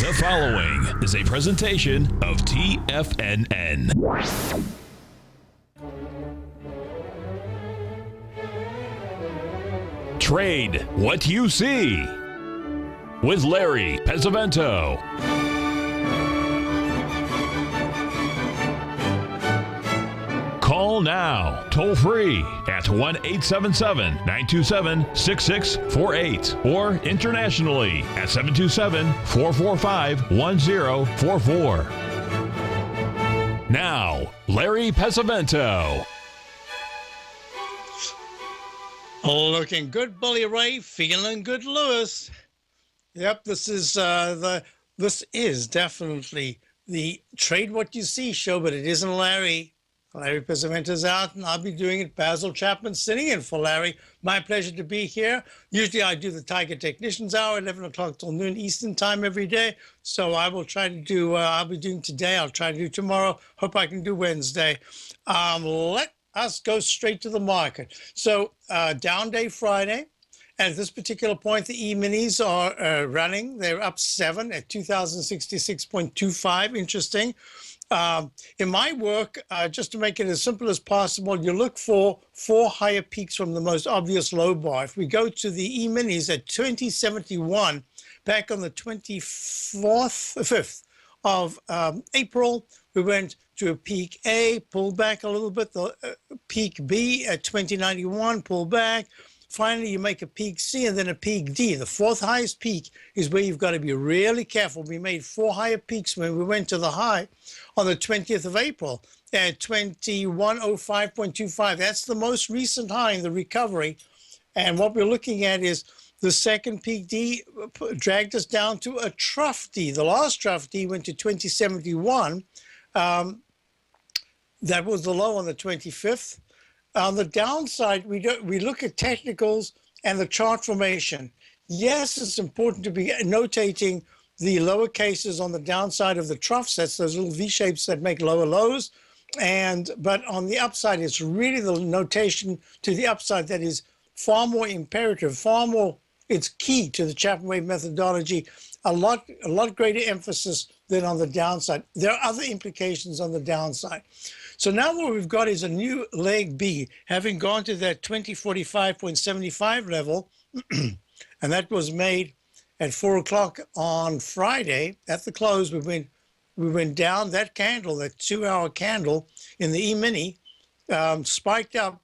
The following is a presentation of TFNN. Trade what you see with Larry Pesavento. Call now, toll free at 1-877-927-6648 or internationally at 727-445-1044. Now, Larry Pesavento. Looking good, Bully Ray. Feeling good, Lewis. Yep, this is definitely the Trade What You See show, but it isn't Larry. Larry Pesavento's out, and I'll be doing it. Basil Chapman sitting in for Larry. My pleasure to be here. Usually I do the Tiger Technicians Hour, 11 o'clock till noon Eastern time every day. So I will try to do, I'll be doing today. I'll try to do tomorrow. Hope I can do Wednesday. Let us go straight to the market. So down day Friday. At this particular point, the E-minis are running. They're up 7 at 2,066.25. Interesting. In my work, just to make it as simple as possible, you look for 4 higher peaks from the most obvious low bar. If we go to the E-minis at 2071, back on the 5th of April, we went to a peak A, pulled back a little bit, the peak B at 2091, pulled back. Finally, you make a peak C and then a peak D. The 4th highest peak is where you've got to be really careful. We made 4 higher peaks when we went to the high on the 20th of April at 2105.25. That's the most recent high in the recovery. And what we're looking at is the second peak D dragged us down to a trough D. The last trough D went to 2071. That was the low on the 25th. On the downside, we look at technicals and the chart formation. Yes, it's important to be notating the lower cases on the downside of the troughs. That's those little V-shapes that make lower lows. But on the upside, it's really the notation to the upside that is far more imperative, it's key to the Chapman wave methodology, a lot greater emphasis than on the downside. There are other implications on the downside. So now what we've got is a new leg B, having gone to that 2045.75 level, and that was made at 4 o'clock on Friday. At the close, we went down. That candle, that 2-hour candle in the E-mini, spiked up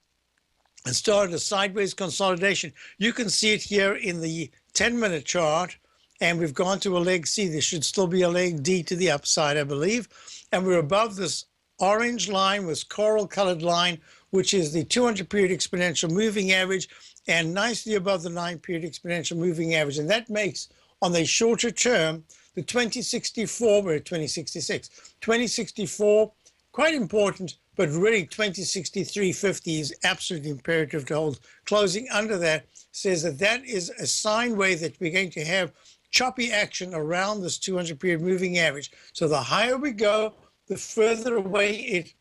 and started a sideways consolidation. You can see it here in the 10-minute chart, and we've gone to a leg C. There should still be a leg D to the upside, I believe, and we're above this orange line with coral-colored line, which is the 200-period exponential moving average, and nicely above the 9-period exponential moving average. And that makes, on the shorter term, the 2064, we're at 2066. 2064, quite important, but really 2063.50 is absolutely imperative to hold. Closing under that says that is a sine wave that we're going to have choppy action around this 200-period moving average. So the higher we go, the further away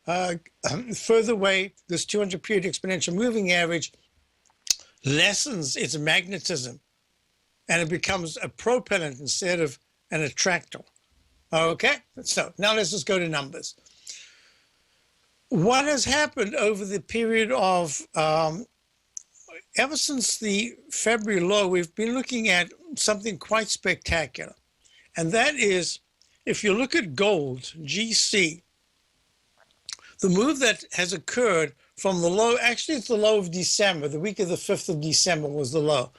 this 200-period exponential moving average lessens its magnetism, and it becomes a propellant instead of an attractor. Okay, so now let's just go to numbers. What has happened over the period of, ever since the February low, we've been looking at something quite spectacular, and that is, if you look at gold, GC, the move that has occurred from the low, actually it's the low of December, the week of the 5th of December was the low.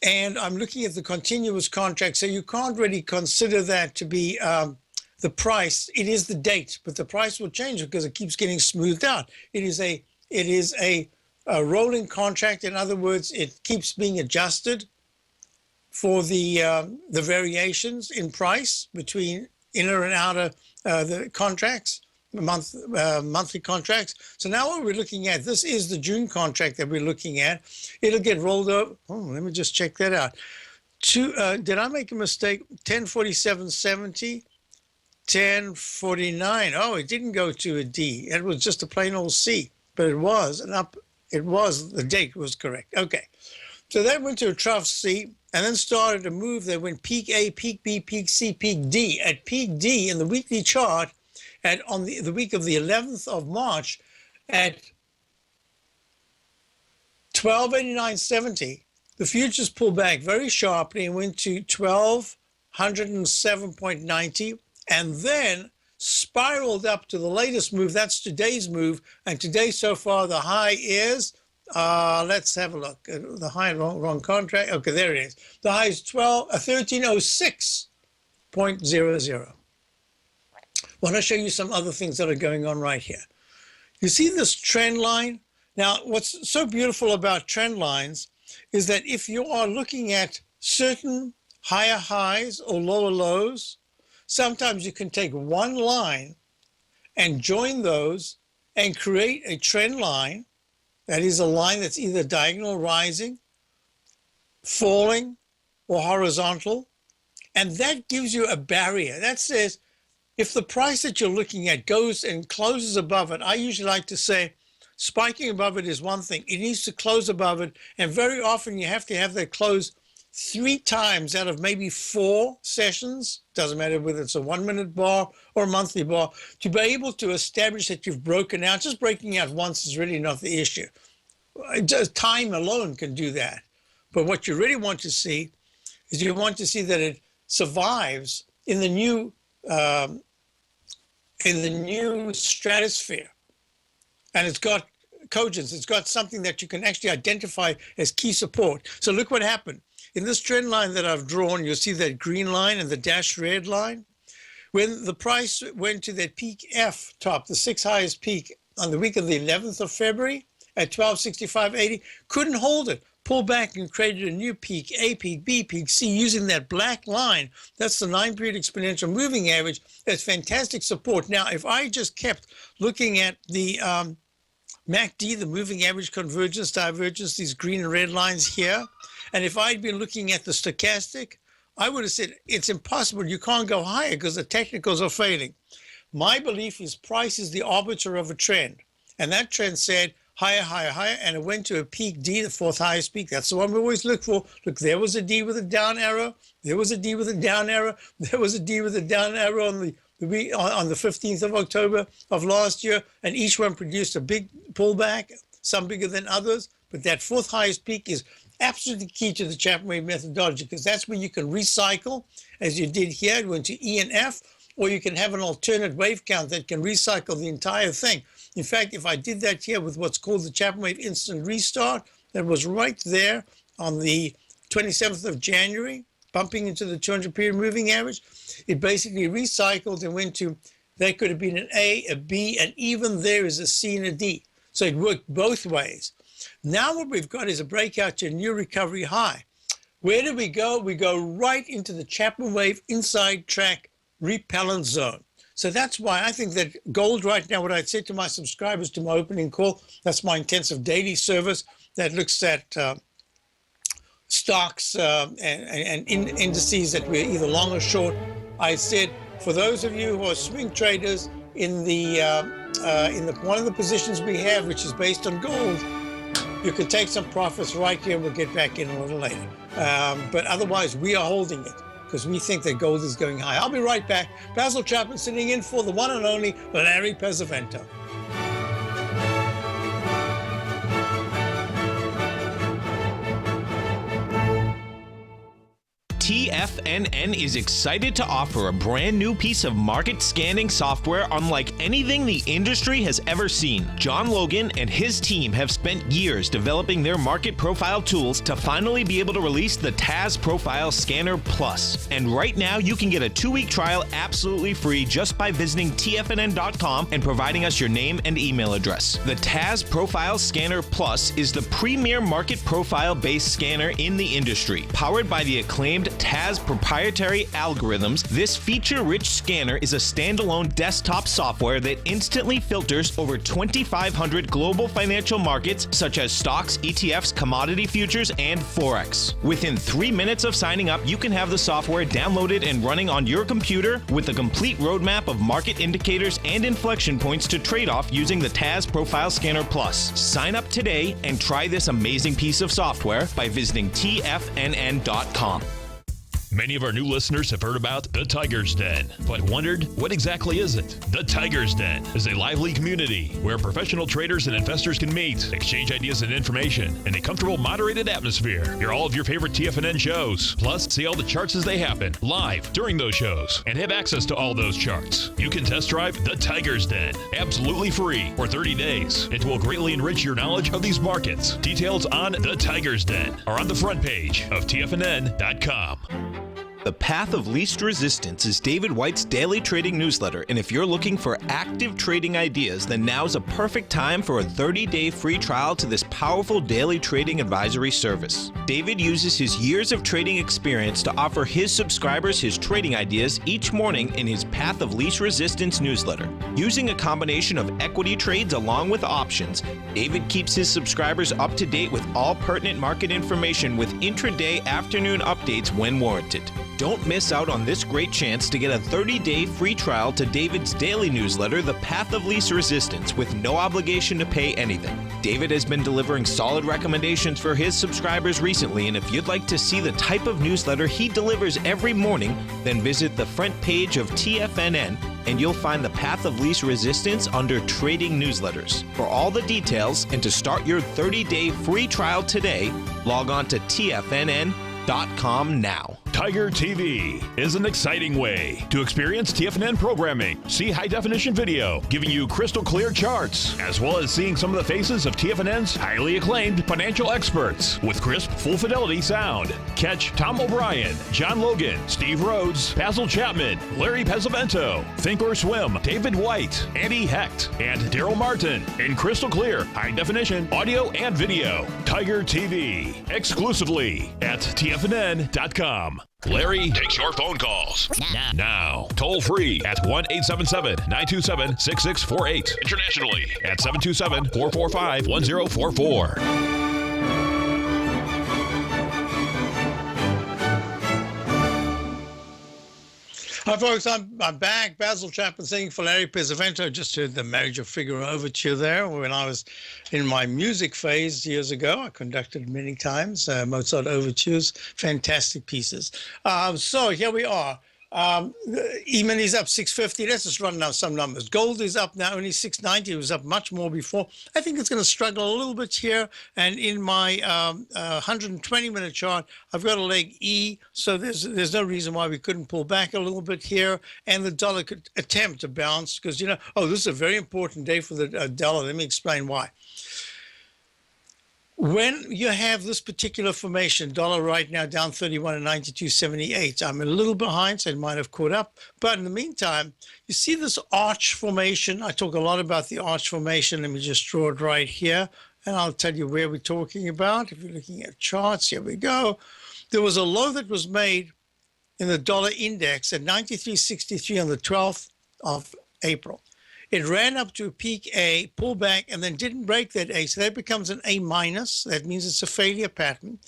And I'm looking at the continuous contract, so you can't really consider that to be the price. It is the date, but the price will change because it keeps getting smoothed out. It is a rolling contract. In other words, it keeps being adjusted for the variations in price between inner and outer the contracts, monthly contracts. So now what we're looking at, this is the June contract that we're looking at. It'll get rolled over. Oh, let me just check that out. Did I make a mistake? 1047.70, 1049. Oh, it didn't go to a D. It was just a plain old C, but it was an up. It was, the date was correct. Okay. So that went to a trough C and then started to move. They went peak A, peak B, peak C, peak D. At peak D in the weekly chart, on the week of the 11th of March, at 1289.70, the futures pulled back very sharply and went to 1207.90, and then spiraled up to the latest move. That's today's move, and today so far the high is, let's have a look. The high, wrong contract. Okay, there it is. The high is 1306.00. I want to show you some other things that are going on right here. You see this trend line? Now, what's so beautiful about trend lines is that if you are looking at certain higher highs or lower lows, sometimes you can take one line and join those and create a trend line. That is a line that's either diagonal rising, falling, or horizontal. And that gives you a barrier. That says if the price that you're looking at goes and closes above it, I usually like to say spiking above it is one thing. It needs to close above it. And very often you have to have that close 3 times out of maybe 4 sessions. Doesn't matter whether it's a 1-minute bar or a monthly bar, to be able to establish that you've broken out. Just breaking out once is really not the issue. Just time alone can do that. But what you really want to see is you want to see that it survives in the new stratosphere. And it's got cogence. It's got something that you can actually identify as key support. So look what happened. In this trend line that I've drawn, you'll see that green line and the dashed red line. When the price went to that peak F top, the 6th highest peak on the week of the 11th of February at 1265.80, couldn't hold it. Pulled back and created a new peak, A peak, B peak, C, using that black line. That's the 9-period exponential moving average. That's fantastic support. Now, if I just kept looking at the MACD, the moving average convergence, divergence, these green and red lines here, and if I'd been looking at the stochastic, I would have said it's impossible. You can't go higher because the technicals are failing. My belief is price is the arbiter of a trend. And that trend said higher, higher, higher, and it went to a peak D, the 4th highest peak. That's the one we always look for. Look, there was a D with a down arrow. There was a D with a down arrow. There was a D with a down arrow on the 15th of October of last year, and each one produced a big pullback, some bigger than others. But that 4th highest peak is absolutely key to the Chapman wave methodology, because that's where you can recycle, as you did here. It went to E and F, or you can have an alternate wave count that can recycle the entire thing. In fact, if I did that here with what's called the Chapman wave instant restart, that was right there on the 27th of January, bumping into the 200-period moving average, it basically recycled and went to, there could have been an A, a B, and even there is a C and a D. So it worked both ways. Now what we've got is a breakout to a new recovery high. Where do we go? We go right into the Chapman wave inside track repellent zone. So that's why I think that gold right now, what I'd say to my subscribers to my opening call, that's my intensive daily service that looks at stocks and indices that we're either long or short. I said, for those of you who are swing traders in one of the positions we have, which is based on gold, you can take some profits right here. We'll get back in a little later. But otherwise, we are holding it because we think that gold is going high. I'll be right back. Basil Chapman sitting in for the one and only Larry Pesavento. TFNN is excited to offer a brand new piece of market scanning software unlike anything the industry has ever seen. John Logan and his team have spent years developing their market profile tools to finally be able to release the TAS Profile Scanner Plus. And right now you can get a 2-week trial absolutely free just by visiting TFNN.com and providing us your name and email address. The TAS Profile Scanner Plus is the premier market profile based scanner in the industry, powered by the acclaimed TAS proprietary algorithms, this feature-rich scanner is a standalone desktop software that instantly filters over 2,500 global financial markets such as stocks, ETFs, commodity futures, and Forex. Within 3 minutes of signing up, you can have the software downloaded and running on your computer with a complete roadmap of market indicators and inflection points to trade off using the TAS Profile Scanner Plus. Sign up today and try this amazing piece of software by visiting TFNN.com. Many of our new listeners have heard about the Tiger's Den, but wondered, what exactly is it? The Tiger's Den is a lively community where professional traders and investors can meet, exchange ideas and information in a comfortable, moderated atmosphere. Hear all of your favorite TFNN shows, plus see all the charts as they happen live during those shows, and have access to all those charts. You can test drive the Tiger's Den absolutely free for 30 days. It will greatly enrich your knowledge of these markets. Details on the Tiger's Den are on the front page of TFNN.com. The Path of Least Resistance is David White's daily trading newsletter, and if you're looking for active trading ideas, then now's a perfect time for a 30-day free trial to this powerful daily trading advisory service. David uses his years of trading experience to offer his subscribers his trading ideas each morning in his Path of Least Resistance newsletter. Using a combination of equity trades along with options, David keeps his subscribers up to date with all pertinent market information with intraday afternoon updates when warranted. Don't miss out on this great chance to get a 30-day free trial to David's daily newsletter, The Path of Least Resistance, with no obligation to pay anything. David has been delivering solid recommendations for his subscribers recently, and if you'd like to see the type of newsletter he delivers every morning, then visit the front page of TFNN and you'll find the Path of Least Resistance under Trading Newsletters. For all the details and to start your 30-day free trial today, log on to TFNN.com now. Tiger TV is an exciting way to experience TFNN programming. See high-definition video, giving you crystal clear charts, as well as seeing some of the faces of TFNN's highly acclaimed financial experts with crisp, full-fidelity sound. Catch Tom O'Brien, John Logan, Steve Rhodes, Basil Chapman, Larry Pesavento, Think or Swim, David White, Andy Hecht, and Daryl Martin in crystal clear, high-definition audio and video. Tiger TV, exclusively at TFNN.com. Larry takes your phone calls now. Toll free at 1-877-927-6648. Internationally at 727-445-1044. Hi, folks. I'm back. Basil Chapman singing for Larry Pesavento. Just heard the Marriage of Figaro overture there. When I was in my music phase years ago, I conducted many times Mozart overtures, fantastic pieces. So here we are. E-mini is up 650. Let's just run down some numbers. Gold is up now only 690. It was up much more before. I think it's going to struggle a little bit here. And in my 120-minute chart, I've got a leg E, so there's no reason why we couldn't pull back a little bit here. And the dollar could attempt to bounce because, this is a very important day for the dollar. Let me explain why. When you have this particular formation, dollar right now down 31 at 92.78, I'm a little behind, so it might have caught up. But in the meantime, you see this arch formation. I talk a lot about the arch formation. Let me just draw it right here, and I'll tell you where we're talking about. If you're looking at charts, here we go. There was a low that was made in the dollar index at 93.63 on the 12th of April. It ran up to a peak A, pulled back, and then didn't break that A. So that becomes an A minus. That means it's a failure pattern.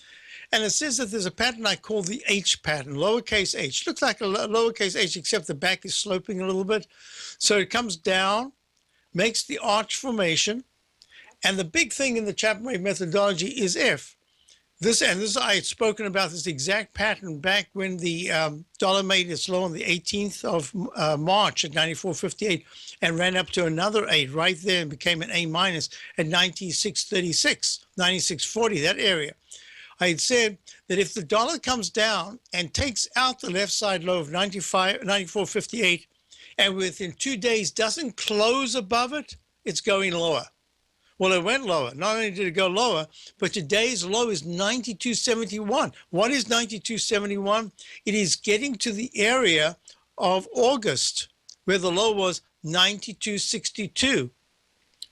And it says that there's a pattern I call the H pattern, lowercase h. Looks like a lowercase h, except the back is sloping a little bit. So it comes down, makes the arch formation. And the big thing in the Chapman wave methodology is if this I had spoken about this exact pattern back when the dollar made its low on the 18th of March at 94.58 and ran up to another 8 right there and became an A minus at 96.36, 96.40, that area. I had said that if the dollar comes down and takes out the left side low of 94.58 and within 2 days doesn't close above it, it's going lower. Well, it went lower. Not only did it go lower, but today's low is 92.71. What is 92.71? It is getting to the area of August where the low was 92.62.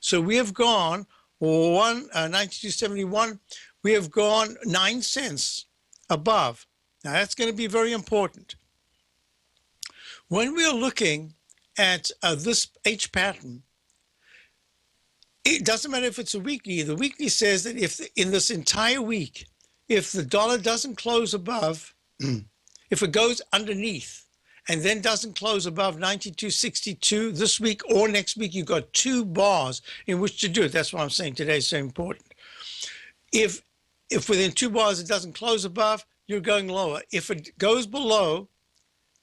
So we have gone 92.71. We have gone 9 cents above Now, that's going to be very important. When we're looking at this H pattern, it doesn't matter if it's a weekly. The weekly says that if in this entire week, if the dollar doesn't close above, if it goes underneath and then doesn't close above 92.62 this week or next week, you've got 2 bars in which to do it. That's why I'm saying today is so important. If within 2 bars it doesn't close above, you're going lower. If it goes below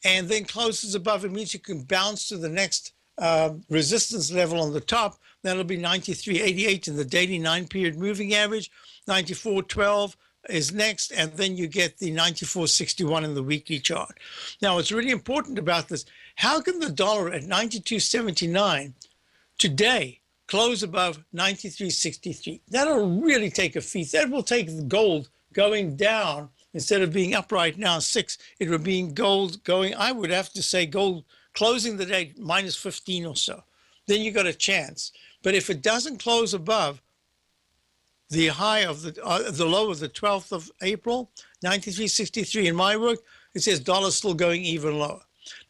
and then closes above, it means you can bounce to the next resistance level on the top. That'll be 93.88 in the daily 9-period moving average. 94.12 is next, and then you get the 94.61 in the weekly chart. Now, what's really important about this, how can the dollar at 92.79 today close above 93.63? That'll really take a feat. That will take the gold going down. Instead of being up right now 6, it would be gold going, I would have to say gold closing the day minus 15 or so. Then you got a chance. But if it doesn't close above the high of the low of the 12th of April, 93.63 in my work, it says dollar still going even lower.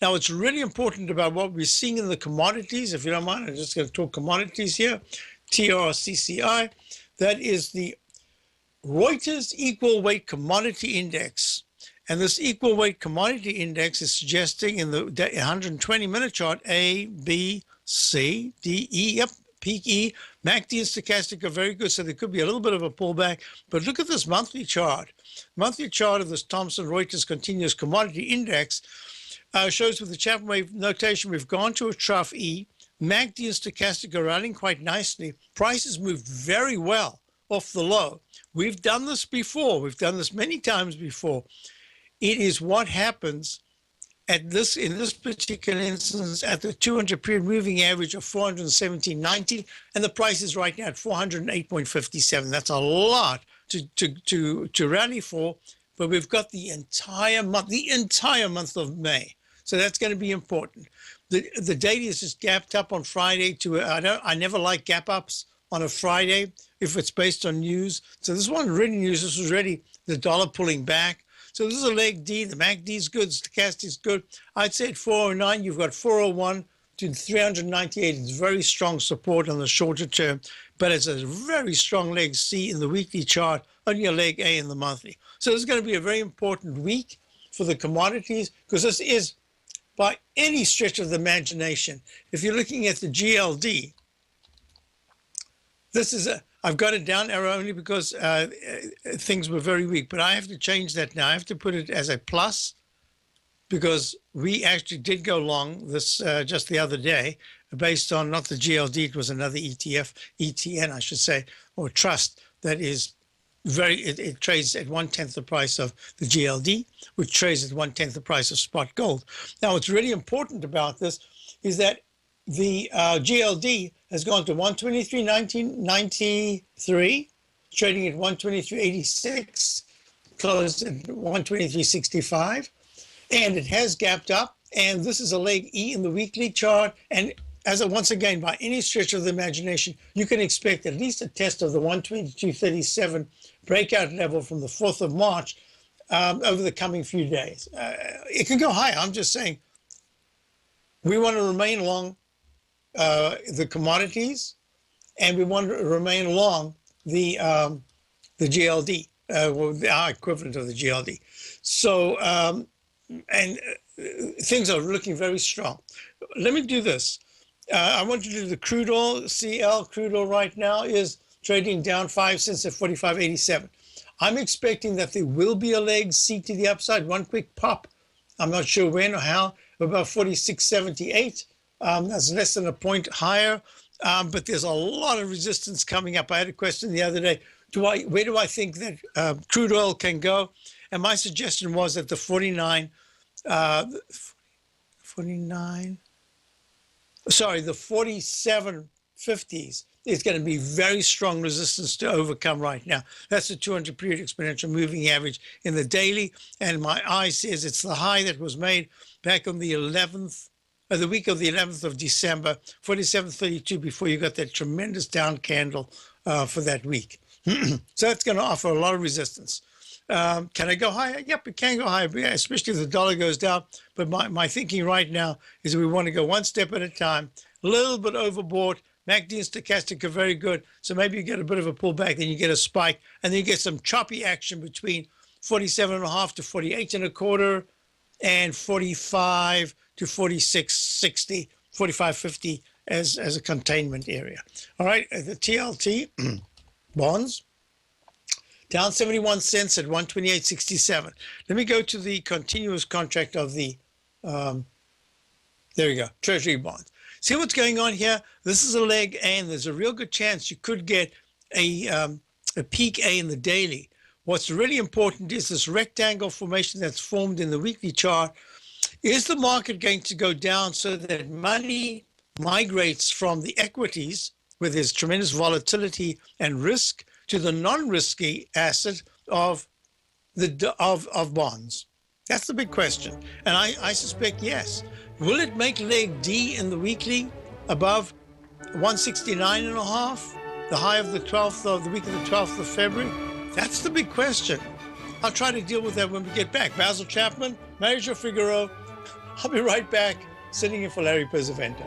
Now, it's really important about what we're seeing in the commodities. If you don't mind, I'm just going to talk commodities here. TRCCI, that is the Reuters Equal Weight Commodity Index. And this equal weight commodity index is suggesting in the 120-minute chart, A, B, C, D, E, yep, peak E, MACD and stochastic are very good, so there could be a little bit of a pullback. But look at this monthly chart. Monthly chart of this Thomson Reuters Continuous Commodity Index shows with the Chapman wave notation, we've gone to a trough E. MACD and stochastic are running quite nicely. Prices moved very well off the low. We've done this before. We've done this many times before. It is what happens at this, in this particular instance, at the 200-period moving average of 417.90, and the price is right now at 408.57. That's a lot to rally for, but we've got the entire month of May. So that's going to be important. The daily is just gapped up on Friday to I never like gap ups on a Friday if it's based on news. So this one really news. This was really the dollar pulling back. So this is a leg D. The MACD is good. Stochastic is good. I'd say at 409, you've got 401 to 398. It's very strong support on the shorter term, but it's a very strong leg C in the weekly chart, only a leg A in the monthly. So this is going to be a very important week for the commodities, because this is, by any stretch of the imagination, if you're looking at the GLD, this is a, I've got it down arrow only because things were very weak, but I have to change that now. I have to put it as a plus because we actually did go long this just the other day based on not the GLD, it was another ETF, ETN, I should say, or trust that is very, it trades at 1/10 the price of the GLD, which trades at 1/10 the price of spot gold. Now, what's really important about this is that the GLD has gone to 123.93, trading at 123.86, closed at 123.65, and it has gapped up. And this is a leg E in the weekly chart. And as once again, by any stretch of the imagination, you can expect at least a test of the 122.37 breakout level from the 4th of March over the coming few days. It can go higher. I'm just saying we want to remain long the commodities, and we want to remain long the GLD, our equivalent of the GLD. So, things are looking very strong. Let me do this. I want to do the crude oil. CL crude oil right now is trading down 5 cents at 45.87. I'm expecting that there will be a leg C to the upside, one quick pop. I'm not sure when or how, about 46.78. That's less than a point higher, but there's a lot of resistance coming up. I had a question the other day. Where do I think that crude oil can go? And my suggestion was that the 47.50s is going to be very strong resistance to overcome right now. That's the 200-period exponential moving average in the daily, and my eye says it's the high that was made back on the 11th. The week of the 11th of December, 47.32, before you got that tremendous down candle for that week. So that's going to offer a lot of resistance. Can I go higher? Yep, it can go higher, especially if the dollar goes down. But my thinking right now is we want to go one step at a time, a little bit overbought. MACD and stochastic are very good. So maybe you get a bit of a pullback, then you get a spike, and then you get some choppy action between 47.5 to 48.25 and 45 to 46.60, 45.50 as a containment area. All right, the TLT bonds down 71 cents at 128.67. Let me go to the continuous contract of the, there we go, Treasury bonds. See what's going on here? This is a leg A, and there's a real good chance you could get a peak A in the daily. What's really important is this rectangle formation that's formed in the weekly chart. Is the market going to go down so that money migrates from the equities, where there's tremendous volatility and risk, to the non-risky asset of bonds? That's the big question. And I suspect yes. Will it make leg D in the weekly above 169.5, the high of the 12th of the week of the 12th of February? That's the big question. I'll try to deal with that when we get back. Basil Chapman, Mario Figueroa. I'll be right back, sitting in for Larry Pesavento.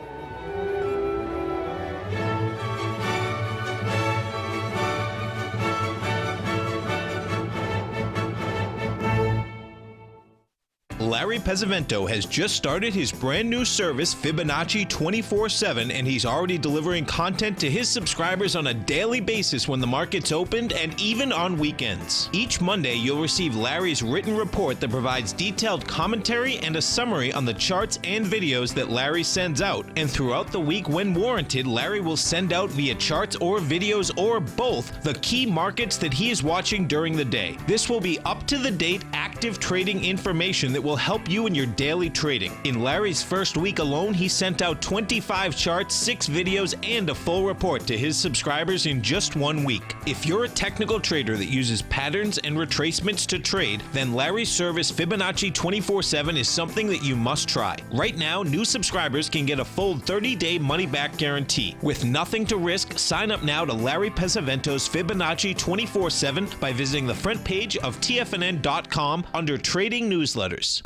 Larry Pesavento has just started his brand new service, Fibonacci 24/7, and he's already delivering content to his subscribers on a daily basis when the market's opened and even on weekends. Each Monday, you'll receive Larry's written report that provides detailed commentary and a summary on the charts and videos that Larry sends out. And throughout the week, when warranted, Larry will send out via charts or videos or both the key markets that he is watching during the day. This will be up-to-the-date active trading information that will help you in your daily trading. In Larry's first week alone, he sent out 25 charts, 6 videos, and a full report to his subscribers in just 1 week. If you're a technical trader that uses patterns and retracements to trade, then Larry's service Fibonacci 24/7 is something that you must try. Right now, new subscribers can get a full 30-day money-back guarantee. With nothing to risk, sign up now to Larry Pesavento's Fibonacci 24/7 by visiting the front page of TFNN.com under Trading Newsletters.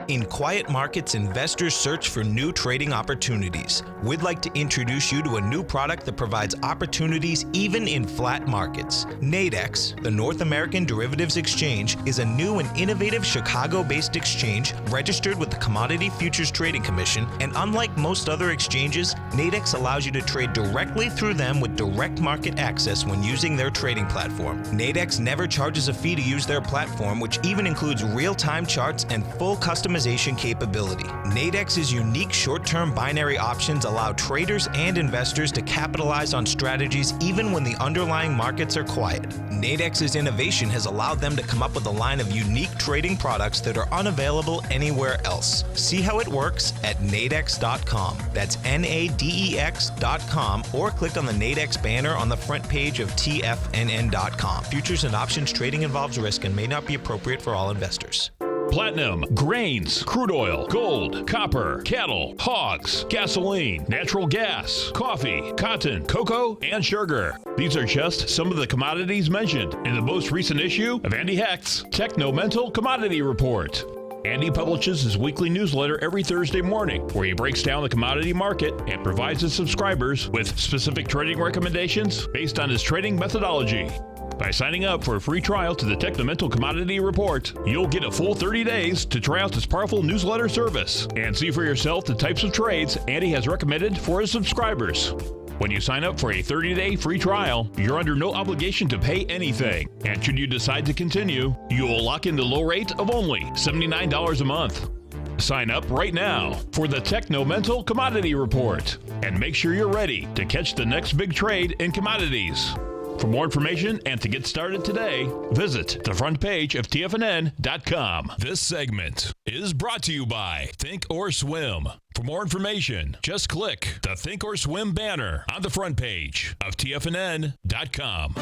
In quiet markets, investors search for new trading opportunities. We'd like to introduce you to a new product that provides opportunities even in flat markets. Nadex, the North American Derivatives Exchange, is a new and innovative Chicago-based exchange registered with the Commodity Futures Trading Commission, and unlike most other exchanges, Nadex allows you to trade directly through them with direct market access when using their trading platform. Nadex never charges a fee to use their platform, which even includes real-time charts and full customization capability. Nadex's unique short-term binary options allow traders and investors to capitalize on strategies even when the underlying markets are quiet. Nadex's innovation has allowed them to come up with a line of unique trading products that are unavailable anywhere else. See how it works at nadex.com. That's nadex.com, or click on the Nadex banner on the front page of TFNN.com. Futures and options trading involves risk and may not be appropriate for all investors. Platinum, grains, crude oil, gold, copper, cattle, hogs, gasoline, natural gas, coffee, cotton, cocoa, and sugar. These are just some of the commodities mentioned in the most recent issue of Andy Hecht's Techno-Mental Commodity Report. Andy publishes his weekly newsletter every Thursday morning, where he breaks down the commodity market and provides his subscribers with specific trading recommendations based on his trading methodology. By signing up for a free trial to the Techno-Mental Commodity Report, you'll get a full 30 days to try out this powerful newsletter service and see for yourself the types of trades Andy has recommended for his subscribers. When you sign up for a 30-day free trial, you're under no obligation to pay anything. And should you decide to continue, you will lock in the low rate of only $79 a month. Sign up right now for the Techno-Mental Commodity Report and make sure you're ready to catch the next big trade in commodities. For more information and to get started today, visit the front page of TFNN.com. This segment is brought to you by Think or Swim. For more information, just click the Think or Swim banner on the front page of TFNN.com.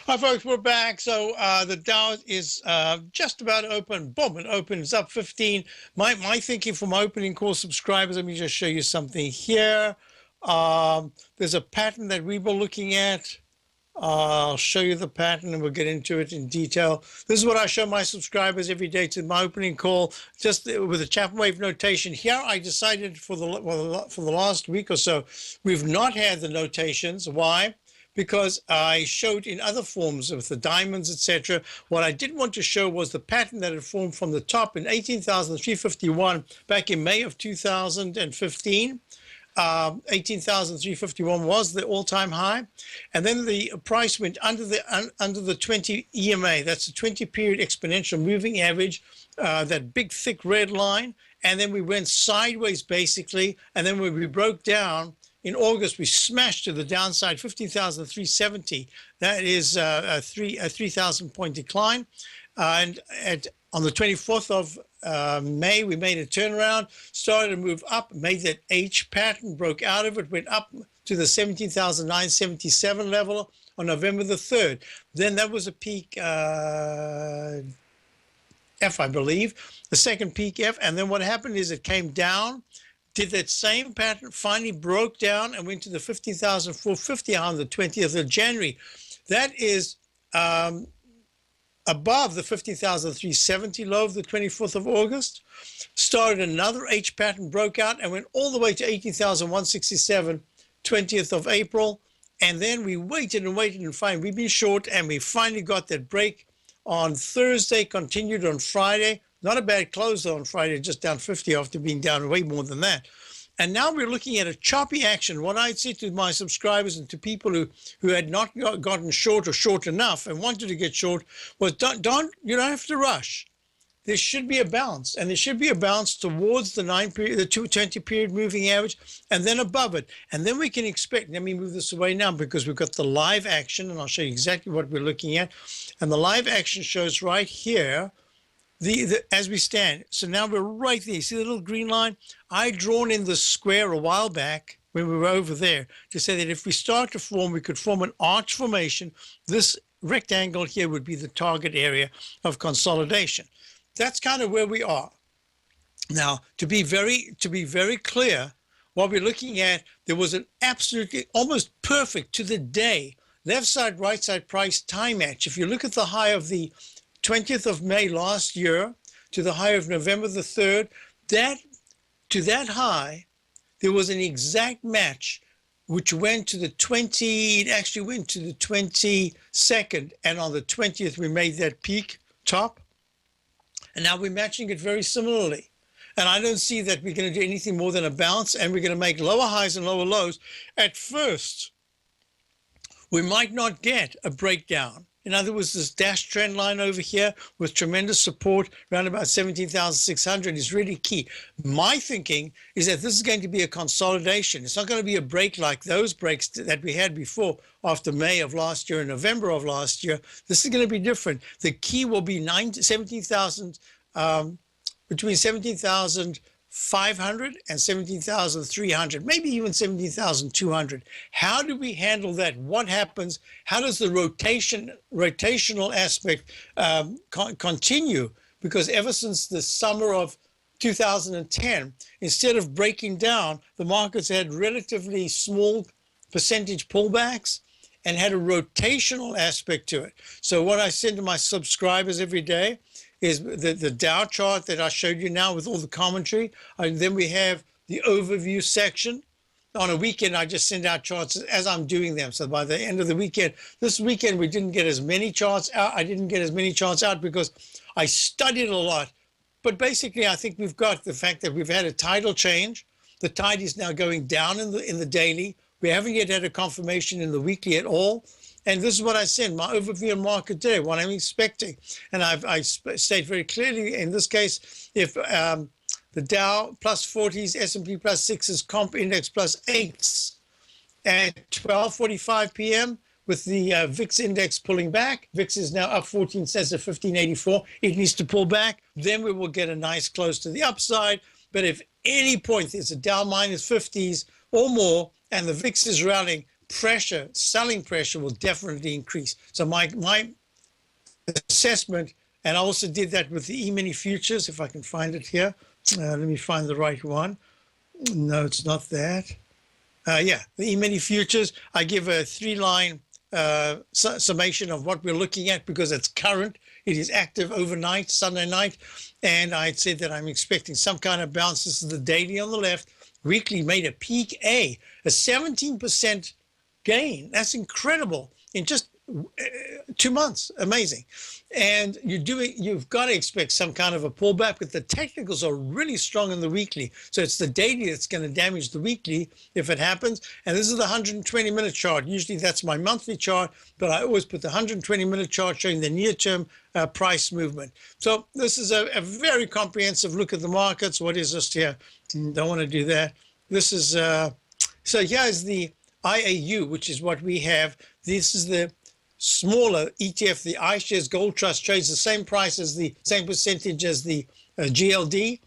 Hi, folks, we're back. So the Dow is just about open. Boom, it opens up 15. My thinking for my opening call subscribers, let me just show you something here. There's a pattern that we were looking at. I'll show you the pattern and we'll get into it in detail. This is what I show my subscribers every day to my opening call, just with a Chapman wave notation. Here I decided for the last week or so, we've not had the notations. Why? Because I showed in other forms with the diamonds, etc. What I did want to show was the pattern that had formed from the top in 18,351 back in May of 2015. 18,351 was the all-time high, and then the price went under the 20 EMA. That's the 20-period exponential moving average, that big thick red line, and then we went sideways basically, and then when we broke down in August, we smashed to the downside 15,370. That is a 3,000 point decline, and on the 24th of May, we made a turnaround, started to move up, made that H pattern, broke out of it, went up to the 17,977 level on November the 3rd. Then that was a peak F, I believe, the second peak F. And then what happened is it came down, did that same pattern, finally broke down and went to the 15,450 on the 20th of January. That is above the 15,370 low of the 24th of August, started another H pattern, broke out and went all the way to 18,167, 20th of April. And then we waited and waited and finally we've been short and we finally got that break on Thursday, continued on Friday. Not a bad close though on Friday, just down 50 after being down way more than that. And now we're looking at a choppy action. What I'd say to my subscribers and to people who had not gotten short or short enough and wanted to get short was you don't have to rush. There should be a bounce, and there should be a bounce towards the 20 period moving average and then above it. And then we can expect, let me move this away now because we've got the live action and I'll show you exactly what we're looking at. And the live action shows right here, as we stand. So now we're right there. You see the little green line? I drawn in the square a while back when we were over there to say that if we start to form, we could form an arch formation. This rectangle here would be the target area of consolidation. That's kind of where we are. Now, to be very clear, what we're looking at, there was an absolutely almost perfect to the day left side, right side price time match. If you look at the high of the 20th of May last year to the high of November the 3rd, to that high, there was an exact match which went to the 22nd, and on the 20th we made that peak top, and now we're matching it very similarly. And I don't see that we're going to do anything more than a bounce, and we're going to make lower highs and lower lows. At first, we might not get a breakdown. In other words, this dash trend line over here with tremendous support around about 17,600 is really key. My thinking is that this is going to be a consolidation. It's not going to be a break like those breaks that we had before after May of last year and November of last year. This is going to be different. The key will be between 17,500 and 17,300, maybe even 17,200. How do we handle that? What happens? How does the rotational aspect continue? Because ever since the summer of 2010, instead of breaking down, the markets had relatively small percentage pullbacks and had a rotational aspect to it. So what I send to my subscribers every day is the Dow chart that I showed you now with all the commentary. And then we have the overview section. On a weekend, I just send out charts as I'm doing them. So by the end of the weekend, this weekend, we didn't get as many charts out. I didn't get as many charts out because I studied a lot. But basically, I think we've got the fact that we've had a tidal change. The tide is now going down in the daily. We haven't yet had a confirmation in the weekly at all. And this is what I said, my overview on market day, what I'm expecting. And I state very clearly in this case, if the Dow plus 40s, S&P plus 6s, comp index plus 8s at 12:45 p.m. with the VIX index pulling back. VIX is now up 14 cents at 1584. It needs to pull back. Then we will get a nice close to the upside. But if any point there's a Dow minus 50s or more and the VIX is rallying, pressure, selling pressure will definitely increase. So my assessment, and I also did that with the E-mini futures, if I can find it here. Let me find the right one. No, it's not that. The E-mini futures, I give a 3-line summation of what we're looking at because it's current. It is active overnight, Sunday night. And I'd said that I'm expecting some kind of bounce. This is the daily on the left. Weekly made a peak A 17% gain. That's incredible in just 2 months. Amazing. And you've got to expect some kind of a pullback, but the technicals are really strong in the weekly. So it's the daily that's going to damage the weekly if it happens. And this is the 120-minute chart. Usually that's my monthly chart, but I always put the 120-minute chart showing the near-term price movement. So this is a very comprehensive look at the markets. What is this here? Don't want to do that. This is, so here's the IAU, which is what we have. This is the smaller ETF, the iShares Gold Trust trades the same price as the same percentage as the GLD,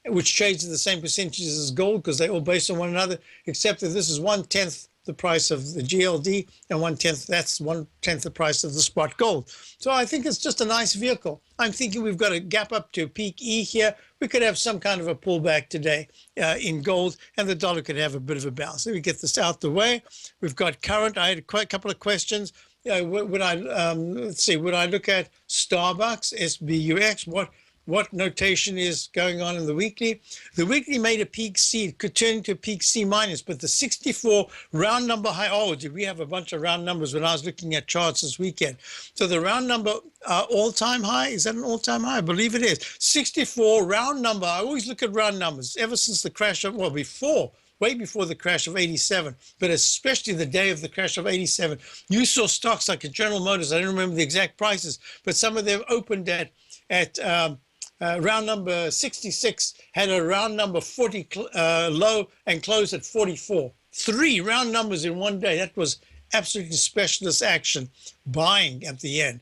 which trades at the same percentages as gold because they're all based on one another, except that this is 1/10 the price of the GLD and 1/10 the price of the spot gold. So I think it's just a nice vehicle. I'm thinking we've got a gap up to peak E here. We could have some kind of a pullback today in gold, and the dollar could have a bit of a bounce. Let me get this out the way. We've got current. I had a couple of questions. Would I would I look at Starbucks, SBUX? What notation is going on in the weekly? The weekly made a peak C, could turn into a peak C minus, but the 64 round number high. Oh, did we have a bunch of round numbers when I was looking at charts this weekend? So the round number all-time high, is that an all-time high? I believe it is. 64 round number. I always look at round numbers ever since the crash of, well, way before the crash of 87, but especially the day of the crash of 87. You saw stocks like General Motors. I don't remember the exact prices, but some of them opened at round number 66, had a round number 40 low and closed at 44. 3 round numbers in one day. That was absolutely specialist action, buying at the end.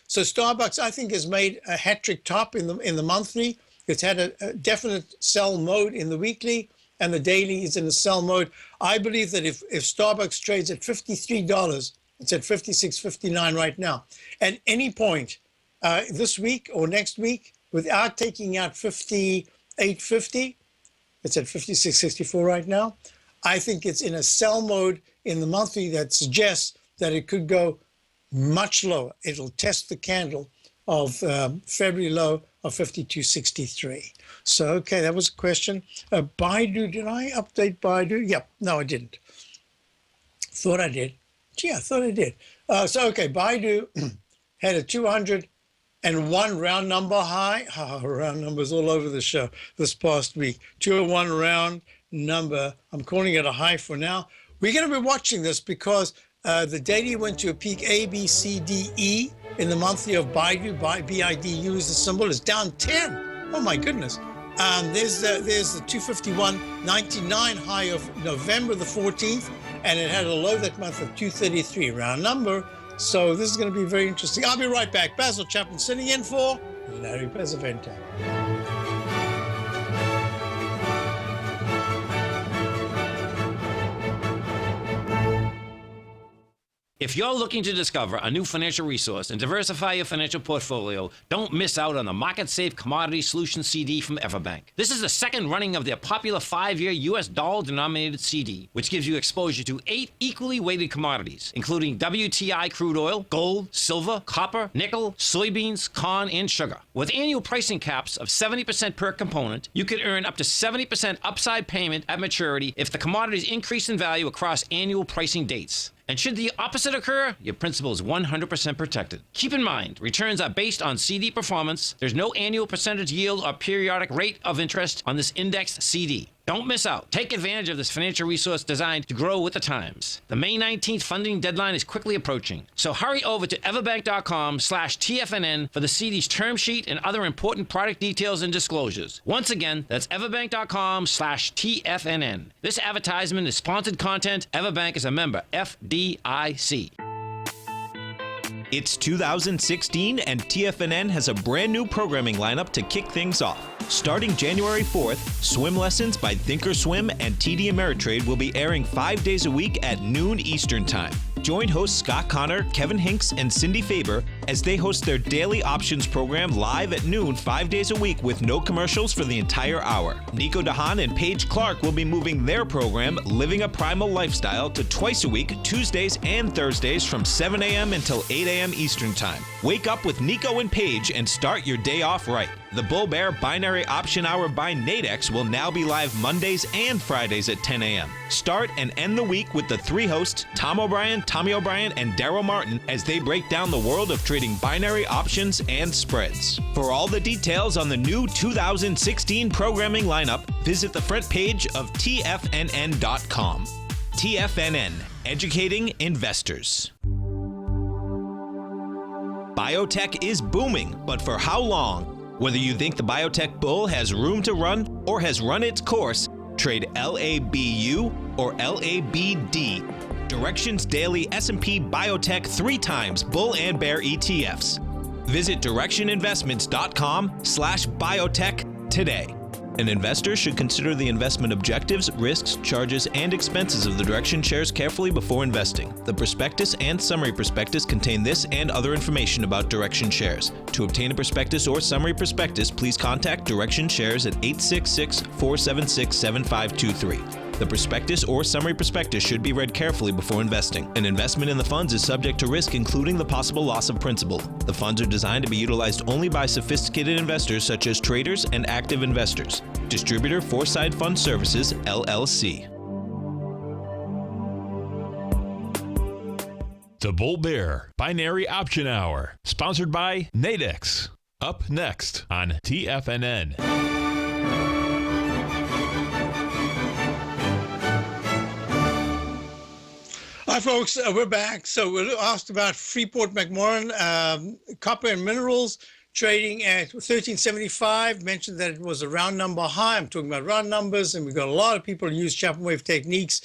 So Starbucks, I think, has made a hat-trick top in the monthly. It's had a definite sell mode in the weekly, and the daily is in a sell mode. I believe that if Starbucks trades at $53, it's at $56.59 right now. At any point this week or next week, without taking out $58.50, it's at $56.64 right now. I think it's in a sell mode in the monthly that suggests that it could go much lower. It'll test the candle of February low of 52.63. So, okay, that was a question. Baidu, did I update Baidu? Yep, no, I didn't. Thought I did. Gee, I thought I did. Okay, Baidu had a 201 round number high. Round numbers all over the show this past week. 201 round number. I'm calling it a high for now. We're going to be watching this because the daily went to a peak A, B, C, D, E in the monthly of Baidu. BIDU is the symbol. It's down 10. Oh, my goodness. There's the 251.99 high of November the 14th, and it had a low that month of 233, round number. So this is going to be very interesting. I'll be right back. Basil Chapman sitting in for Larry Pesavento. If you're looking to discover a new financial resource and diversify your financial portfolio, don't miss out on the Market Safe Commodity Solution CD from Everbank. This is the second running of their popular 5-year U.S. dollar-denominated CD, which gives you exposure to 8 equally weighted commodities, including WTI crude oil, gold, silver, copper, nickel, soybeans, corn, and sugar. With annual pricing caps of 70% per component, you can earn up to 70% upside payment at maturity if the commodities increase in value across annual pricing dates. And should the opposite occur, your principal is 100% protected. Keep in mind, returns are based on CD performance. There's no annual percentage yield or periodic rate of interest on this indexed CD. Don't miss out. Take advantage of this financial resource designed to grow with the times. The May 19th funding deadline is quickly approaching. So hurry over to everbank.com/TFNN for the CD's term sheet and other important product details and disclosures. Once again, that's everbank.com/TFNN. This advertisement is sponsored content. Everbank is a member, FDIC. It's 2016 and TFNN has a brand new programming lineup to kick things off. Starting January 4th, swim lessons by Thinkorswim and TD Ameritrade will be airing 5 days a week at noon Eastern Time. Join hosts Scott Connor, Kevin Hinks, and Cindy Faber as they host their daily options program live at noon 5 days a week with no commercials for the entire hour. Nico DeHaan and Paige Clark will be moving their program, Living a Primal Lifestyle, to twice a week, Tuesdays and Thursdays from 7 a.m. until 8 a.m. Eastern Time. Wake up with Nico and Paige and start your day off right. The Bull Bear Binary Option Hour by Nadex will now be live Mondays and Fridays at 10 a.m. Start and end the week with the three hosts, Tom O'Brien, Tommy O'Brien, and Daryl Martin, as they break down the world of trading binary options and spreads. For all the details on the new 2016 programming lineup, visit the front page of TFNN.com. TFNN, educating investors. Biotech is booming, but for how long? Whether you think the biotech bull has room to run or has run its course, trade LABU or LABD. Directions Daily S&P Biotech 3 times bull and bear ETFs. Visit directioninvestments.com/biotech today. An investor should consider the investment objectives, risks, charges, and expenses of the Direction shares carefully before investing. The prospectus and summary prospectus contain this and other information about Direction shares. To obtain a prospectus or summary prospectus, please contact Direction shares at 866-476-7523. The prospectus or summary prospectus should be read carefully before investing. An investment in the funds is subject to risk, including the possible loss of principal. The funds are designed to be utilized only by sophisticated investors such as traders and active investors. Distributor Foreside Fund Services, LLC. The Bull Bear Binary Option Hour, sponsored by Nadex. Up next on TFNN. Hi, folks. We're back. So we're asked about Freeport-McMoRan, copper and minerals, trading at 1375. Mentioned that it was a round number high. I'm talking about round numbers, and we've got a lot of people who use Chapman wave techniques.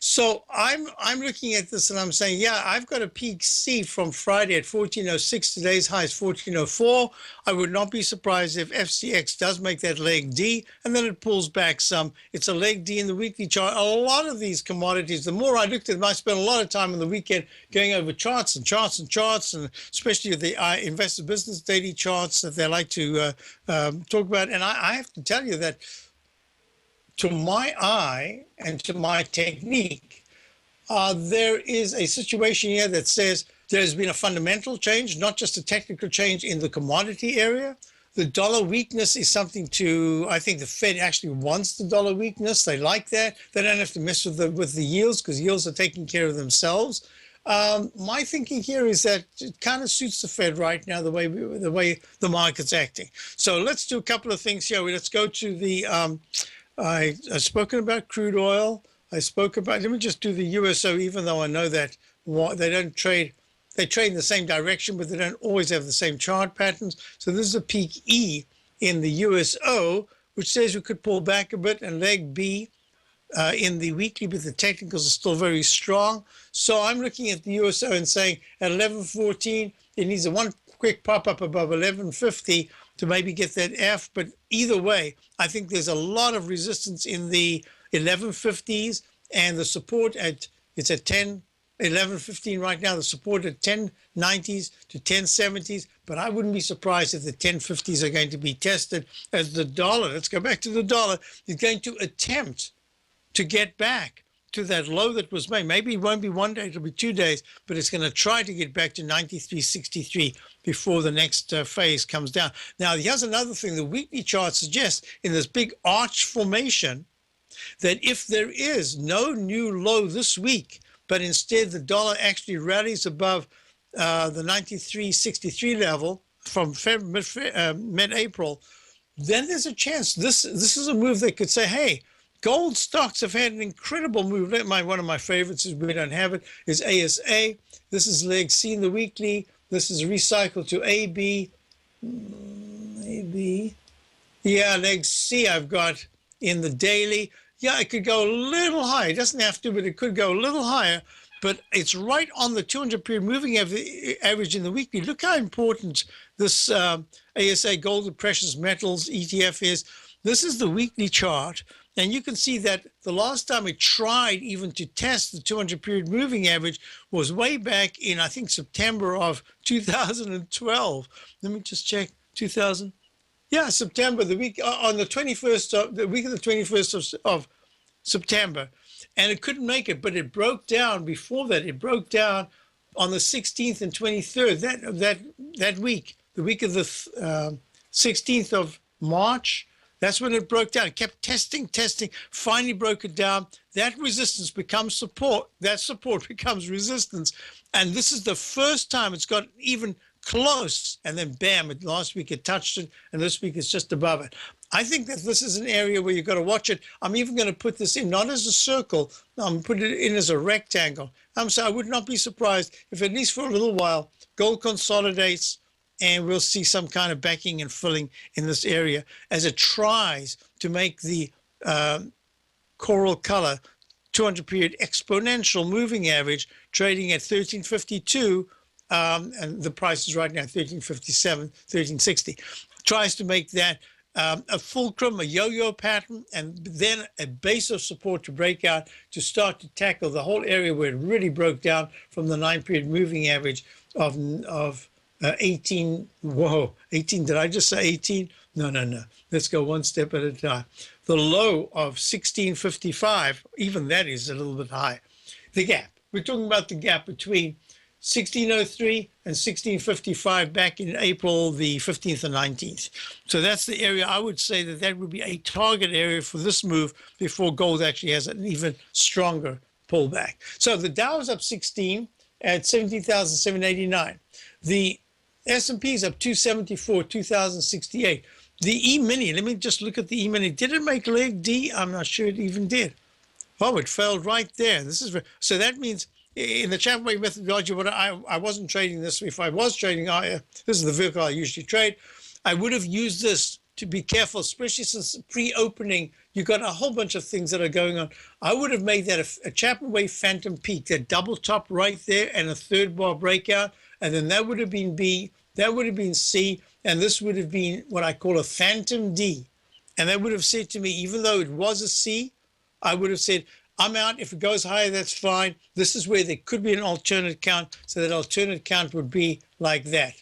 So I'm looking at this and I'm saying, yeah, I've got a peak C from Friday at 1406. Today's high is 1404. I would not be surprised if FCX does make that leg D and then it pulls back some. It's a leg D in the weekly chart. A lot of these commodities, the more I looked at them, I spent a lot of time on the weekend going over charts and charts and charts, and especially the investor business daily charts that they like to talk about. And I have to tell you that to my eye and to my technique, there is a situation here that says there's been a fundamental change, not just a technical change in the commodity area. The dollar weakness is something to, I think the Fed actually wants the dollar weakness. They like that. They don't have to mess with the yields because yields are taking care of themselves. My thinking here is that it kind of suits the Fed right now, the way the market's acting. So let's do a couple of things here. Let's go to the I've spoken about crude oil. I spoke about, let me just do the USO, even though I know that they don't trade, they trade in the same direction, but they don't always have the same chart patterns. So this is a peak E in the USO, which says we could pull back a bit, and leg B in the weekly, but the technicals are still very strong. So I'm looking at the USO and saying at 1114, it needs a one quick pop-up above 1150 to maybe get that F. But either way, I think there's a lot of resistance in the 1150s, and the support it's at 1115 right now, the support at 1090s to 1070s, but I wouldn't be surprised if the 1050s are going to be tested as the dollar, let's go back to the dollar, is going to attempt to get back to that low that was made. Maybe it won't be one day, it'll be 2 days, but it's going to try to get back to 93.63 before the next phase comes down. Now, here's another thing. The weekly chart suggests in this big arch formation that if there is no new low this week, but instead the dollar actually rallies above the 93.63 level from mid-April, then there's a chance. This is a move that could say, hey, gold stocks have had an incredible move. One of my favorites, is we don't have it, is ASA. This is leg C in the weekly. This is recycled to AB. AB. Yeah, leg C I've got in the daily. Yeah, it could go a little higher. It doesn't have to, but it could go a little higher. But it's right on the 200-period moving average in the weekly. Look how important this ASA Gold and Precious Metals ETF is. This is the weekly chart. And you can see that the last time it tried even to test the 200-period moving average was way back in, I think, September of 2012. Let me just check. 2000. Yeah, September, the week on the 21st of the week of the 21st of September, and it couldn't make it, but it broke down before that. It broke down on the 16th and 23rd that week, the week of the 16th of March. That's when it broke down. It kept testing, finally broke it down. That resistance becomes support. That support becomes resistance. And this is the first time it's got even close. And then bam, last week it touched it, and this week it's just above it. I think that this is an area where you've got to watch it. I'm even going to put this in, not as a circle. I'm putting it in as a rectangle. So I would not be surprised if at least for a little while, gold consolidates, and we'll see some kind of backing and filling in this area as it tries to make the coral color 200-period exponential moving average trading at 1352, and the price is right now 1357, 1360. Tries to make that a fulcrum, a yo-yo pattern, and then a base of support to break out to start to tackle the whole area where it really broke down from the 9-period moving average of 18. Whoa, 18. Did I just say 18? No. Let's go one step at a time. The low of 1655, even that is a little bit high. The gap. We're talking about the gap between 1603 and 1655 back in April the 15th and 19th. So that's the area I would say that would be a target area for this move before gold actually has an even stronger pullback. So the Dow is up 16 at 17,789. The S&P is up 274, 2,068. The E-mini, let me just look at the E-mini. Did it make leg D? I'm not sure it even did. Oh, it failed right there. So that means in the Chapman wave methodology, what I wasn't trading this. If I was trading, this is the vehicle I usually trade. I would have used this to be careful, especially since pre-opening, you've got a whole bunch of things that are going on. I would have made that a Chapman wave phantom peak, that double top right there and a third bar breakout. And then that would have been B, that would have been C, and this would have been what I call a phantom D. And that would have said to me, even though it was a C, I would have said, I'm out. If it goes higher, that's fine. This is where there could be an alternate count. So that alternate count would be like that.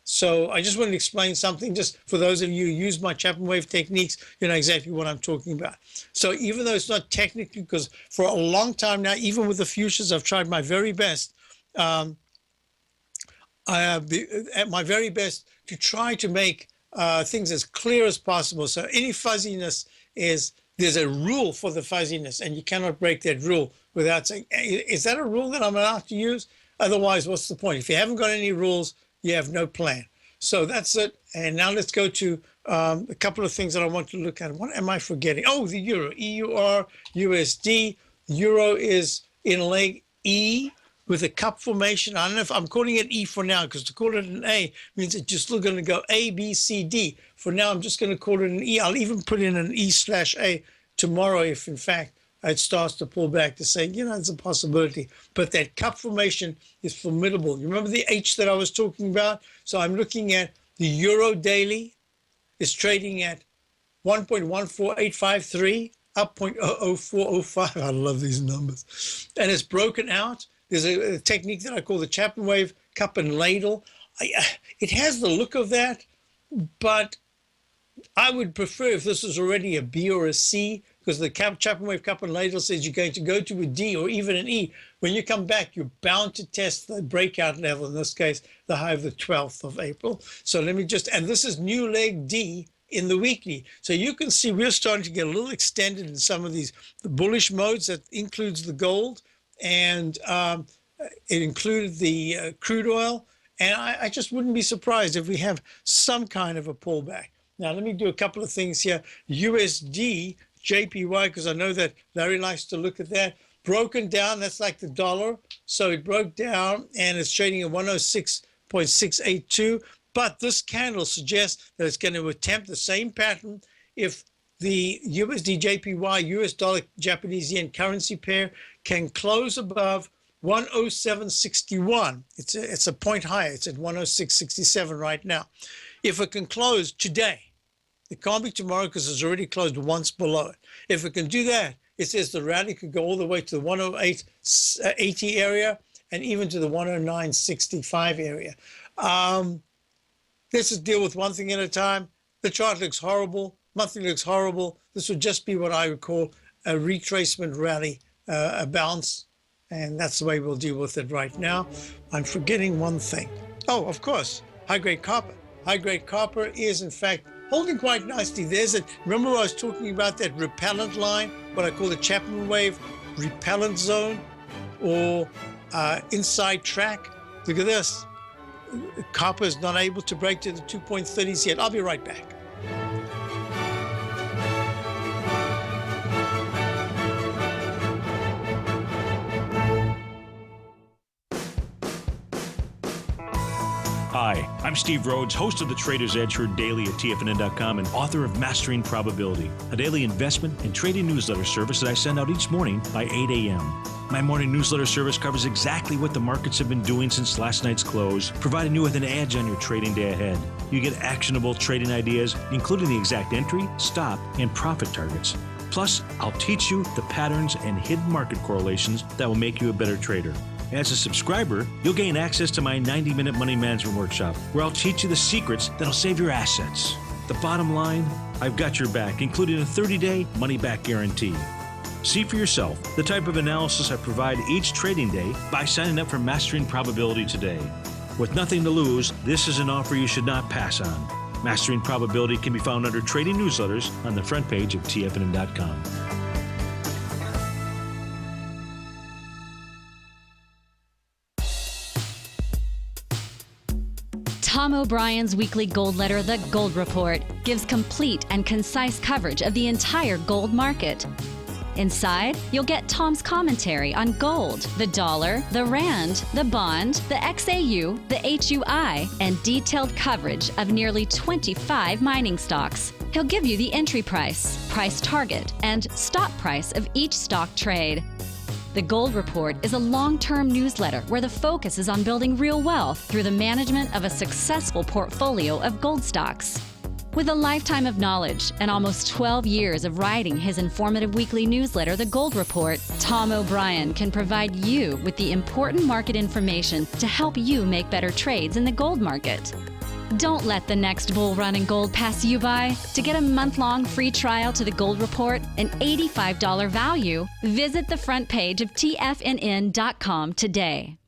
So I just wanted to explain something just for those of you who use my Chapman wave techniques, you know exactly what I'm talking about. So even though it's not technically, because for a long time now, even with the futures, I've tried my very best. I have at my very best to try to make things as clear as possible. So any fuzziness there's a rule for the fuzziness, and you cannot break that rule without saying, is that a rule that I'm allowed to use? Otherwise, what's the point? If you haven't got any rules, you have no plan. So that's it. And now let's go to a couple of things that I want to look at. What am I forgetting? Oh, the euro, EUR, USD. Euro is in leg E with a cup formation. I don't know if I'm calling it E for now, because to call it an A means it's just still going to go A, B, C, D. For now, I'm just going to call it an E. I'll even put in an E/A tomorrow if, in fact, it starts to pull back to say, it's a possibility. But that cup formation is formidable. You remember the H that I was talking about? So I'm looking at the euro daily is trading at 1.14853, up 0.00405. I love these numbers. And it's broken out. There's a technique that I call the Chapman wave cup and ladle. It has the look of that, but I would prefer if this was already a B or a C, because the Chapman wave cup and ladle says you're going to go to a D or even an E. When you come back, you're bound to test the breakout level, in this case, the high of the 12th of April. So let me and this is new leg D in the weekly. So you can see we're starting to get a little extended in some of the bullish modes. That includes the gold, and it included the crude oil. And I just wouldn't be surprised if we have some kind of a pullback. Now, let me do a couple of things here. USD, JPY, because I know that Larry likes to look at that. Broken down, that's like the dollar. So it broke down and it's trading at 106.682. But this candle suggests that it's going to attempt the same pattern if the USD, JPY, US dollar, Japanese yen currency pair can close above 107.61. It's a point higher. It's at 106.67 right now. If it can close today, It can't be tomorrow because it's already closed once below it. If it can do that, it says the rally could go all the way to the 108.80 area and even to the 109.65 area. Let's just deal with one thing at a time. The chart looks horrible. Monthly looks horrible. This would just be what I would call a retracement rally, a bounce. And that's the way we'll deal with it right now. I'm forgetting one thing. Oh, of course, high-grade copper. High-grade copper is, in fact, holding quite nicely. Remember I was talking about that repellent line, what I call the Chapman wave repellent zone or inside track? Look at this. Copper is not able to break to the 2.30s yet. I'll be right back. Hi, I'm Steve Rhodes, host of the Trader's Edge, heard daily at TFNN.com and author of Mastering Probability, a daily investment and trading newsletter service that I send out each morning by 8 a.m. My morning newsletter service covers exactly what the markets have been doing since last night's close, providing you with an edge on your trading day ahead. You get actionable trading ideas, including the exact entry, stop, and profit targets. Plus, I'll teach you the patterns and hidden market correlations that will make you a better trader. As a subscriber, you'll gain access to my 90-minute money management workshop, where I'll teach you the secrets that'll save your assets. The bottom line, I've got your back, including a 30-day money-back guarantee. See for yourself the type of analysis I provide each trading day by signing up for Mastering Probability today. With nothing to lose, this is an offer you should not pass on. Mastering Probability can be found under Trading Newsletters on the front page of TFNN.com. Tom O'Brien's weekly gold letter, The Gold Report, gives complete and concise coverage of the entire gold market. Inside, you'll get Tom's commentary on gold, the dollar, the rand, the bond, the XAU, the HUI, and detailed coverage of nearly 25 mining stocks. He'll give you the entry price, price target, and stop price of each stock trade. The Gold Report is a long-term newsletter where the focus is on building real wealth through the management of a successful portfolio of gold stocks. With a lifetime of knowledge and almost 12 years of writing his informative weekly newsletter, The Gold Report, Tom O'Brien can provide you with the important market information to help you make better trades in the gold market. Don't let the next bull run in gold pass you by. To get a month-long free trial to The Gold Report, an $85 value, visit the front page of TFNN.com today.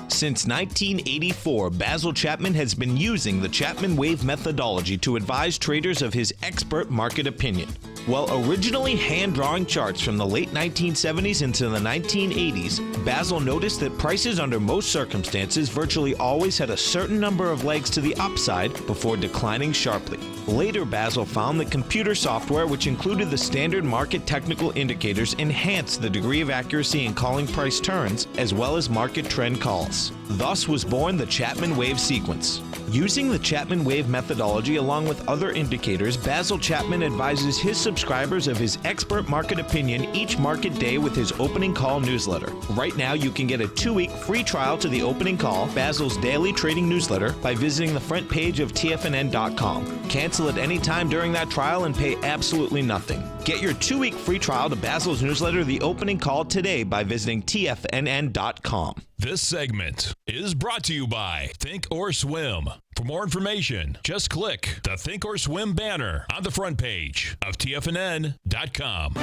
Since 1984, Basil Chapman has been using the Chapman Wave methodology to advise traders of his expert market opinion. While originally hand-drawing charts from the late 1970s into the 1980s, Basil noticed that prices under most circumstances virtually always had a certain number of legs to the upside before declining sharply. Later, Basil found that computer software, which included the standard market technical indicators, enhanced the degree of accuracy in calling price turns, as well as market trend calls. Thus was born the Chapman Wave sequence. Using the Chapman Wave methodology along with other indicators, Basil Chapman advises his subscribers of his expert market opinion each market day with his opening call newsletter. Right now, you can get a 2-week free trial to the opening call, Basil's daily trading newsletter, by visiting the front page of TFNN.com. Cancel at any time during that trial and pay absolutely nothing. Get your 2-week free trial to Basil's newsletter, The Opening Call, today by visiting TFNN.com. This segment is brought to you by Think or Swim. For more information, just click the Think or Swim banner on the front page of TFNN.com.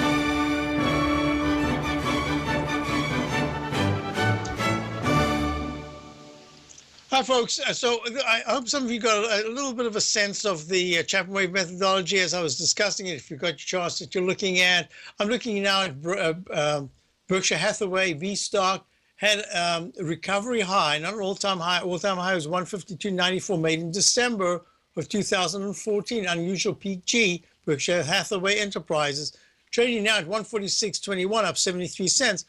Hi, folks. So I hope some of you got a little bit of a sense of the Chapman Wave methodology as I was discussing it. If you've got your charts that you're looking at, I'm looking now at Berkshire Hathaway, V-Stock, had a recovery high, not an all-time high. All-time high was 152.94, made in December of 2014. Unusual peak G, Berkshire Hathaway Enterprises, trading now at 146.21, up 73 cents.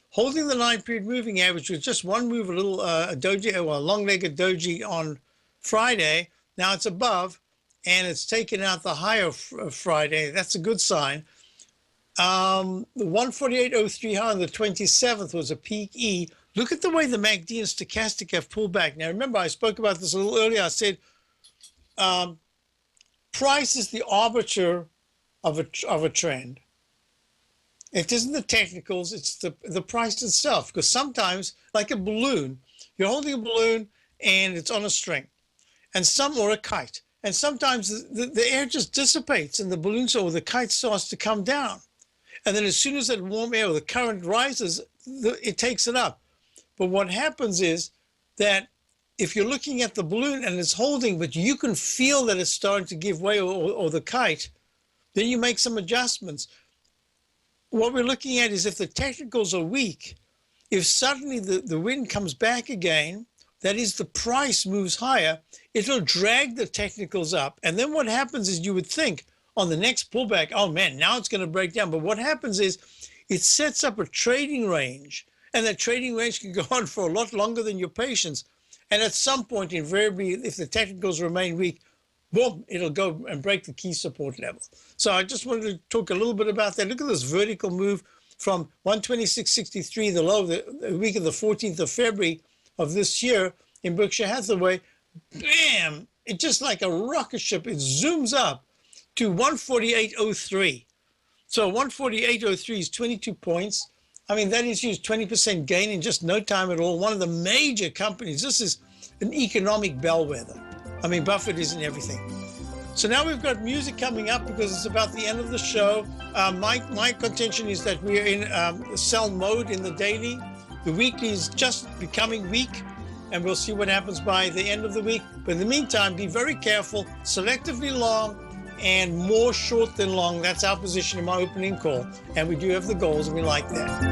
Holding the 9-period moving average with just one move, a long-legged doji on Friday. Now it's above, and it's taken out the high of Friday. That's a good sign. The 148.03 high on the 27th was a peak E. Look at the way the MACD and stochastic have pulled back. Now, remember, I spoke about this a little earlier. I said price is the arbiter of a trend. It isn't the technicals, it's the price itself. Because sometimes, like a balloon, you're holding a balloon and it's on a string, or a kite. And sometimes the air just dissipates and the balloon or the kite starts to come down. And then as soon as that warm air or the current rises, it takes it up. But what happens is that if you're looking at the balloon and it's holding, but you can feel that it's starting to give way, or the kite, then you make some adjustments. What we're looking at is if the technicals are weak, if suddenly the wind comes back again, that is, the price moves higher, it'll drag the technicals up. And then what happens is you would think on the next pullback, oh man, now it's going to break down. But what happens is it sets up a trading range, and that trading range can go on for a lot longer than your patience. And at some point, invariably, if the technicals remain weak, boom, it'll go and break the key support level. So I just wanted to talk a little bit about that. Look at this vertical move from 126.63, the low, the week of the 14th of February of this year in Berkshire Hathaway. Bam! It's just like a rocket ship. It zooms up to 148.03. So 148.03 is 22 points. I mean, that is huge, 20% gain in just no time at all. One of the major companies. This is an economic bellwether. I mean, Buffett is in everything. So now we've got music coming up because it's about the end of the show. My contention is that we are in sell mode in the daily. The weekly is just becoming weak, and we'll see what happens by the end of the week. But in the meantime, be very careful, selectively long and more short than long. That's our position in my opening call. And we do have the goals, and we like that.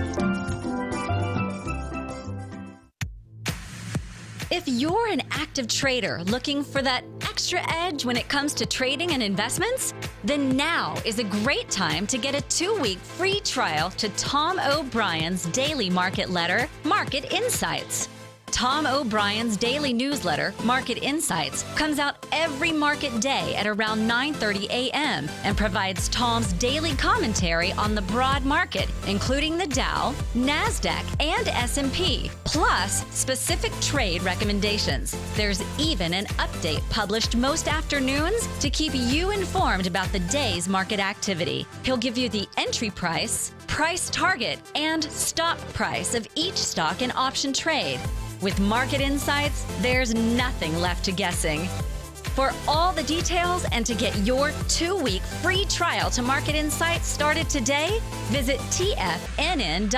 If you're an active trader looking for that extra edge when it comes to trading and investments, then now is a great time to get a 2-week free trial to Tom O'Brien's daily market letter, Market Insights. Tom O'Brien's daily newsletter, Market Insights, comes out every market day at around 9:30 a.m. and provides Tom's daily commentary on the broad market, including the Dow, NASDAQ, and S&P, plus specific trade recommendations. There's even an update published most afternoons to keep you informed about the day's market activity. He'll give you the entry price, price target, and stop price of each stock and option trade. With Market Insights, there's nothing left to guessing. For all the details and to get your 2-week free trial to Market Insights started today, visit TFNN.com.